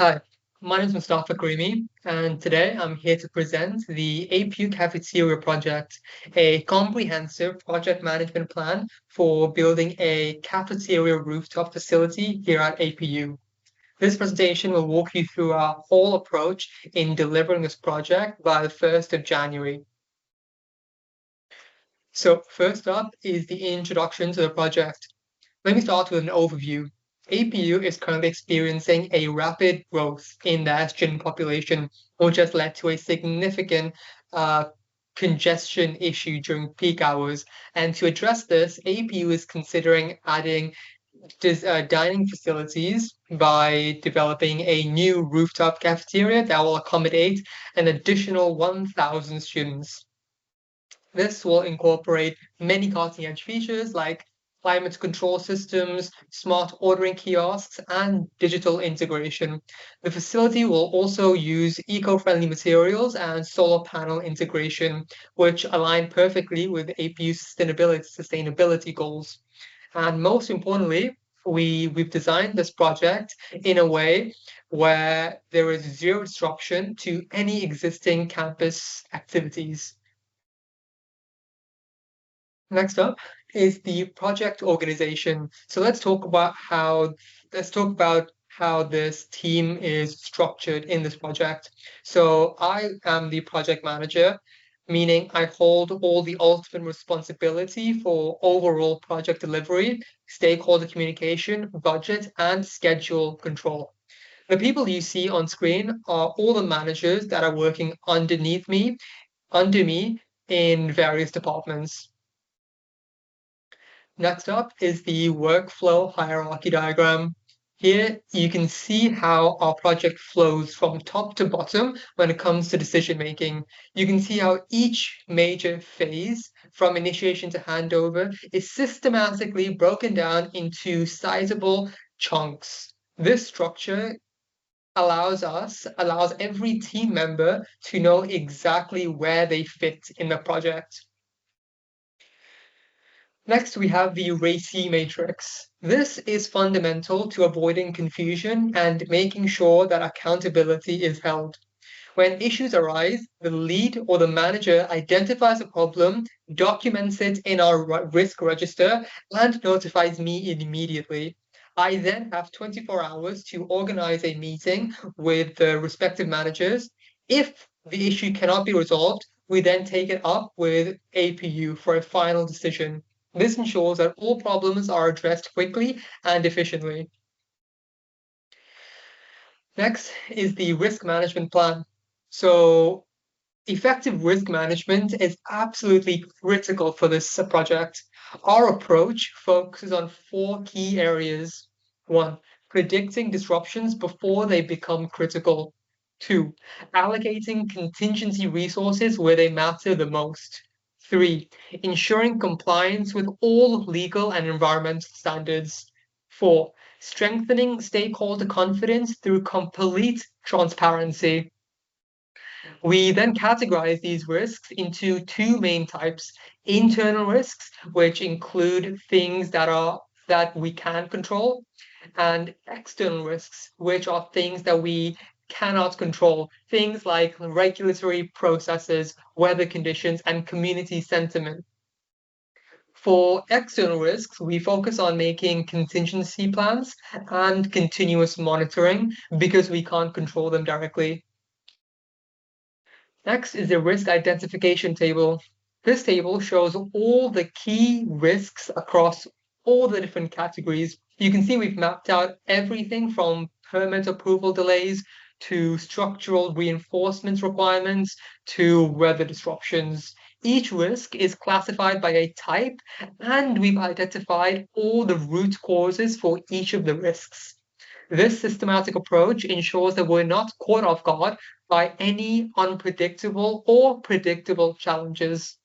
Hi, my name is Mustafa Karimi, and today I'm here to present the APU Cafeteria Project, a comprehensive project management plan for building a cafeteria rooftop facility here at APU. This presentation will walk you through our whole approach in delivering this project by the 1st of January. So first up is the introduction to the project. Let me start with an overview. APU is currently experiencing a rapid growth in their student population, which has led to a significant uh, congestion issue during peak hours. And to address this, APU is considering adding dining facilities by developing a new rooftop cafeteria that will accommodate an additional 1,000 students. This will incorporate many cutting-edge features like climate control systems, smart ordering kiosks, and digital integration. The facility will also use eco-friendly materials and solar panel integration, which align perfectly with APU's sustainability goals. And most importantly, we've designed this project in a way where there is zero disruption to any existing campus activities. Next up is the project organization. So let's talk about how this team is structured in this project. So I am the project manager, meaning I hold all the ultimate responsibility for overall project delivery, stakeholder communication, budget, and schedule control. The people you see on screen are all the managers that are working under me in various departments. Next up is the workflow hierarchy diagram. Here you can see how our project flows from top to bottom when it comes to decision making. You can see how each major phase from initiation to handover is systematically broken down into sizable chunks. This structure allows every team member to know exactly where they fit in the project. Next, we have the RACI matrix. This is fundamental to avoiding confusion and making sure that accountability is held. When issues arise, the lead or the manager identifies a problem, documents it in our risk register, and notifies me immediately. I then have 24 hours to organize a meeting with the respective managers. If the issue cannot be resolved, we then take it up with APU for a final decision. This ensures that all problems are addressed quickly and efficiently. Next is the risk management plan. So effective risk management is absolutely critical for this project. Our approach focuses on four key areas. One, predicting disruptions before they become critical. Two, allocating contingency resources where they matter the most. Three, ensuring compliance with all legal and environmental standards. Four, strengthening stakeholder confidence through complete transparency. We then categorize these risks into two main types: internal risks, which include things that we can control, and external risks, which are things that we cannot control, things like regulatory processes, weather conditions, and community sentiment. For external risks, we focus on making contingency plans and continuous monitoring because we can't control them directly. Next is the risk identification table. This table shows all the key risks across all the different categories. You can see we've mapped out everything from permit approval delays to structural reinforcement requirements to weather disruptions. Each risk is classified by a type, and we've identified all the root causes for each of the risks. This systematic approach ensures that we're not caught off guard by any unpredictable or predictable challenges.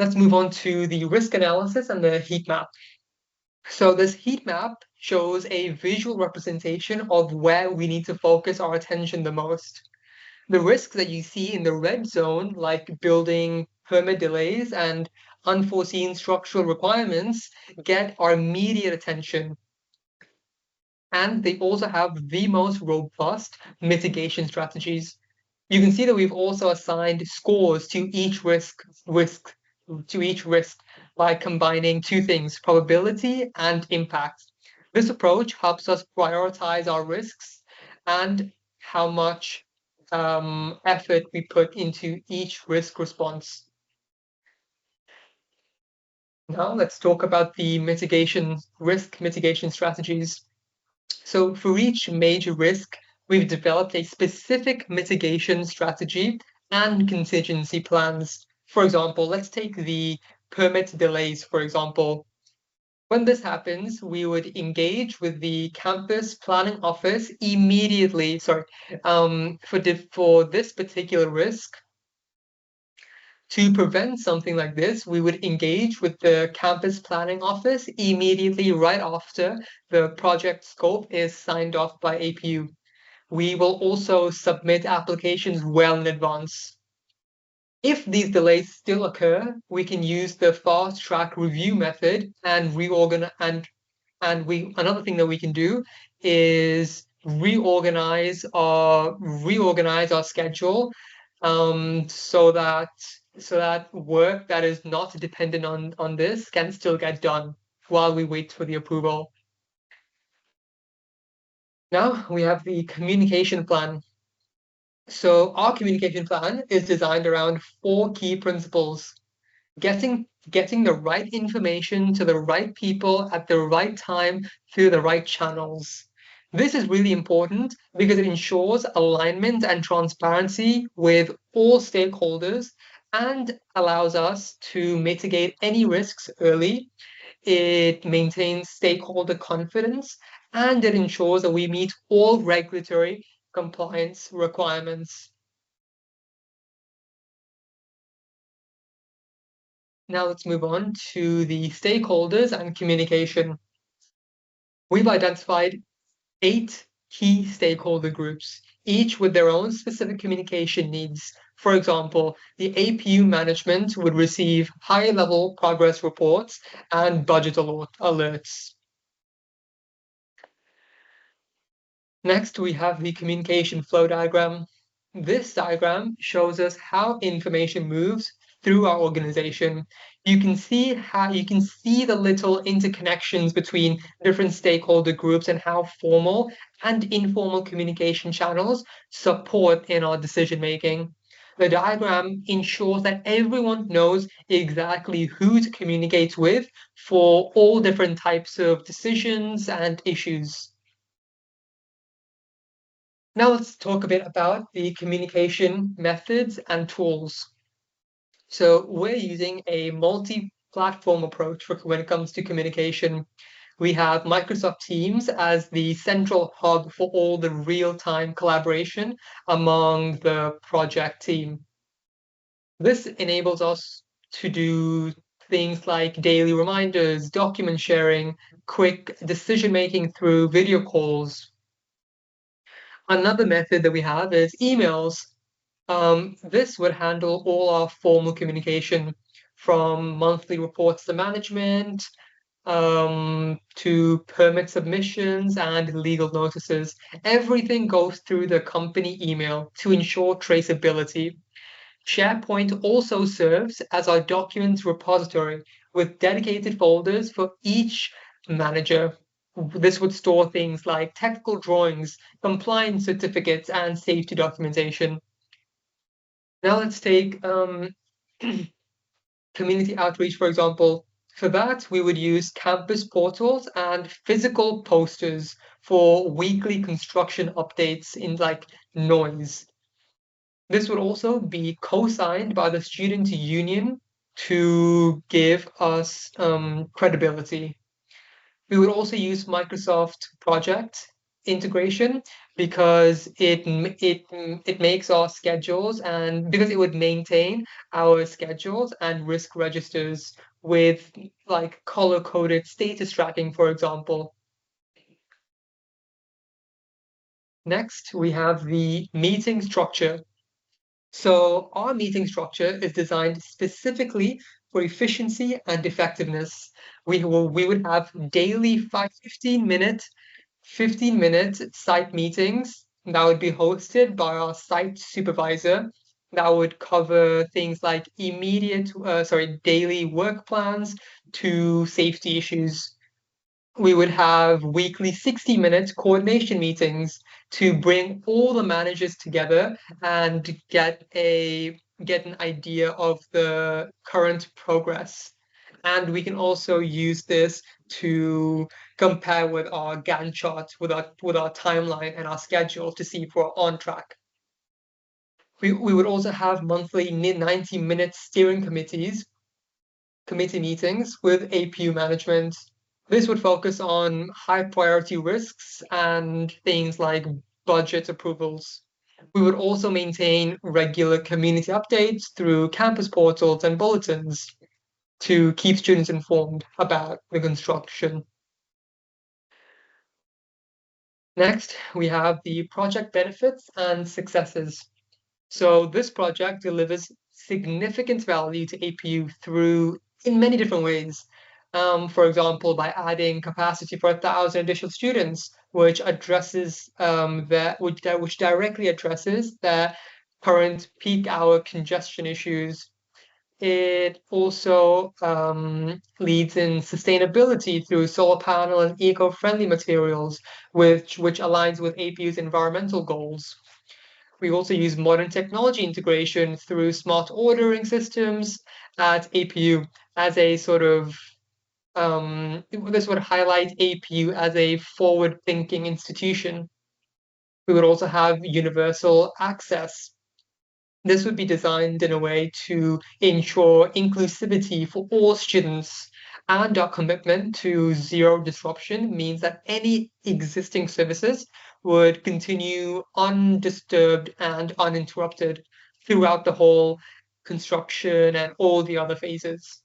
Let's move on to the risk analysis and the heat map. So this heat map shows a visual representation of where we need to focus our attention the most. The risks that you see in the red zone, like building permit delays and unforeseen structural requirements, get our immediate attention. and they also have the most robust mitigation strategies. You can see that we've also assigned scores to each risk by combining two things, probability and impact. This approach helps us prioritize our risks and how much effort we put into each risk response. Now let's talk about the risk mitigation strategies. So for each major risk, we've developed a specific mitigation strategy and contingency plans. For example, let's take the permit delays, for example. When this happens, we would engage with the campus planning office immediately. For this particular risk, to prevent something like this, we would engage with the campus planning office immediately right after the project scope is signed off by APU. We will also submit applications well in advance. If these delays still occur, we can use the fast track review method and reorganize. Another thing that we can do is reorganize our schedule, so that work that is not dependent on this can still get done while we wait for the approval. Now we have the communication plan. So our communication plan is designed around 4 key principles. Getting the right information to the right people at the right time through the right channels. This is really important because it ensures alignment and transparency with all stakeholders and allows us to mitigate any risks early. It maintains stakeholder confidence and it ensures that we meet all regulatory compliance requirements. Now let's move on to the stakeholders and communication. We've identified 8 key stakeholder groups, each with their own specific communication needs. For example, the APU management would receive high-level progress reports and budget alerts. Next, we have the communication flow diagram. This diagram shows us how information moves through our organization. You can see the little interconnections between different stakeholder groups and how formal and informal communication channels support in our decision making. The diagram ensures that everyone knows exactly who to communicate with for all different types of decisions and issues. Now let's talk a bit about the communication methods and tools. So we're using a multi-platform approach when it comes to communication. We have Microsoft Teams as the central hub for all the real-time collaboration among the project team. This enables us to do things like daily reminders, document sharing, quick decision-making through video calls. Another method that we have is emails. This would handle all our formal communication from monthly reports to management, to permit submissions and legal notices. Everything goes through the company email to ensure traceability. SharePoint also serves as our documents repository with dedicated folders for each manager. This would store things like technical drawings, compliance certificates, and safety documentation. Now let's take community outreach, for example. For that, we would use campus portals and physical posters for weekly construction updates in like noise. This would also be co-signed by the student union to give us credibility. We would also use Microsoft Project integration because it makes our schedules, and because it would maintain our schedules and risk registers with like color-coded status tracking, for example. Next, we have the meeting structure. So our meeting structure is designed specifically for efficiency and effectiveness. We would have daily 15-minute 15-minute site meetings that would be hosted by our site supervisor that would cover things like daily work plans to safety issues. We would have weekly 60-minute coordination meetings to bring all the managers together and get an idea of the current progress. And we can also use this to compare with our Gantt chart, with our timeline and our schedule to see if we're on track. We would also have monthly 90-minute steering committee meetings with APU management. This would focus on high priority risks and things like budget approvals. We would also maintain regular community updates through campus portals and bulletins to keep students informed about the construction. Next, we have the project benefits and successes. So this project delivers significant value to APU in many different ways. For example, by adding capacity for 1,000 additional students, which directly addresses the current peak hour congestion issues. It also leads in sustainability through solar panel and eco-friendly materials, which aligns with APU's environmental goals. We also use modern technology integration through smart ordering systems at APU as a sort of this would highlight APU as a forward-thinking institution. We would also have universal access. This would be designed in a way to ensure inclusivity for all students, and our commitment to zero disruption means that any existing services would continue undisturbed and uninterrupted throughout the whole construction and all the other phases.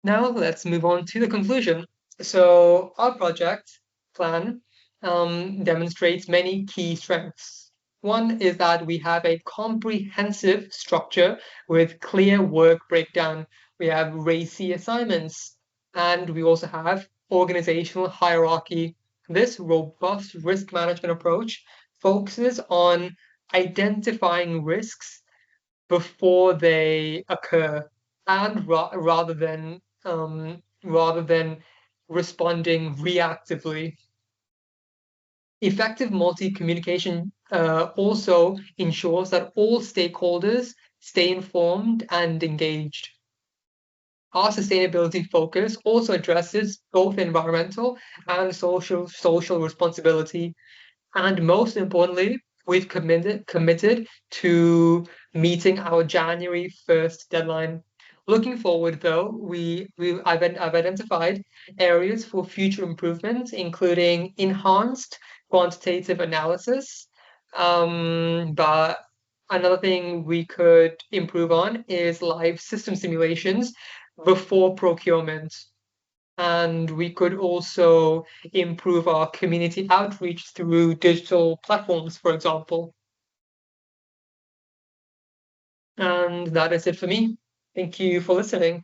Now let's move on to the conclusion. So our project plan demonstrates many key strengths. One is that we have a comprehensive structure with clear work breakdown. We have RACI assignments, and we also have organizational hierarchy. This robust risk management approach focuses on identifying risks before they occur, and rather than responding reactively. Effective multi-communication also ensures that all stakeholders stay informed and engaged. Our sustainability focus also addresses both environmental and social responsibility. And most importantly, we've committed to meeting our January 1st deadline. Looking forward, though, I've identified areas for future improvements, including enhanced quantitative analysis. But another thing we could improve on is live system simulations before procurement. And we could also improve our community outreach through digital platforms, for example. And that is it for me. Thank you for listening.